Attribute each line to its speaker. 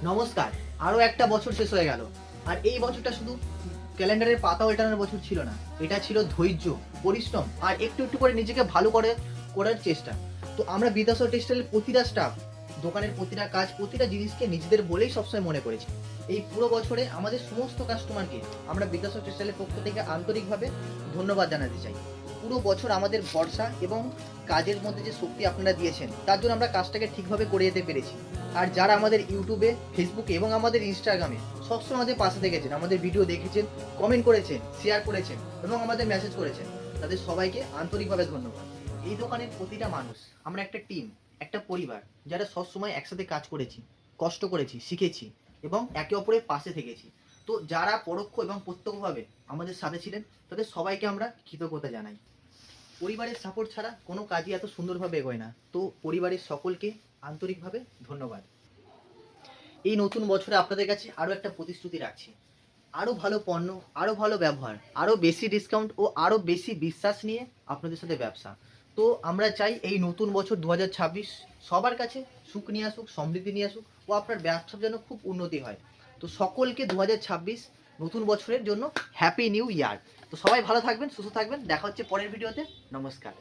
Speaker 1: নমস্কার। আরও একটা বছর শেষ হয়ে গেল। আর এই বছরটা শুধু ক্যালেন্ডারের পাতা উল্টানোর বছর ছিল না, এটা ছিল ধৈর্য, পরিশ্রম আর একটু একটু করে নিজেকে ভালো করার চেষ্টা। তো আমরা বিদ্যাসাগর টেক্সটাইলের প্রতিটা স্টাফ, দোকানের প্রতিটা কাজ, প্রতিটা জিনিসকে নিজেদের বলেই সবসময় মনে করেছি। এই পুরো বছরে আমাদের সমস্ত কাস্টমারকে আমরা বিদ্যাসাগর টেক্সটাইলের পক্ষ থেকে আন্তরিকভাবে ধন্যবাদ জানাতে চাই। পুরো বছর আমাদের ভরসা এবং কাজের মধ্যে যে শক্তি আপনারা দিয়েছেন, তার জন্য আমরা কাজটাকে ঠিকভাবে করে যেতে পেরেছি। আর যারা আমাদের ইউটিউবে, ফেসবুকে এবং আমাদের ইনস্টাগ্রামে সবসময় আমাদের পাশে থেকেছেন, আমাদের ভিডিও দেখেছেন, কমেন্ট করেছেন, শেয়ার করেছেন এবং আমাদের মেসেজ করেছেন, তাদের সবাইকে আন্তরিকভাবে ধন্যবাদ। এই দোকানের প্রতিটা মানুষ, আমরা একটা টিম, একটা পরিবার, যারা সবসময় একসাথে কাজ করেছি, কষ্ট করেছি, শিখেছি এবং একে অপরের পাশে থেকেছি। তো যারা পরোক্ষ এবং প্রত্যক্ষভাবে আমাদের সাথে ছিলেন, তাদের সবাইকে আমরা কৃতজ্ঞতা জানাই। পরিবারের সাপোর্ট ছাড়া কোনো কাজই এত সুন্দরভাবে এগোয় না। তো পরিবারের সকলকে আন্তরিকভাবে ধন্যবাদ। এই নতুন বছরে আপনাদের কাছে আরও একটা প্রতিশ্রুতি রাখছি। আরও ভালো পণ্য, আরও ভালো ব্যবহার, আরও বেশি ডিসকাউন্ট ও আরও বেশি বিশ্বাস নিয়ে আপনাদের সাথে ব্যবসা। তো আমরা চাই এই নতুন বছর 2026 সবার কাছে সুখ নিয়ে আসুক, সমৃদ্ধি নিয়ে আসুক ও আপনার ব্যবসা যেন খুব উন্নতি হয়। তো সকলকে 2026 নতুন বছরের জন্য হ্যাপি নিউ ইয়ার। তো সবাই ভালো থাকবেন, সুস্থ থাকবেন। দেখা হচ্ছে পরের ভিডিওতে। নমস্কার।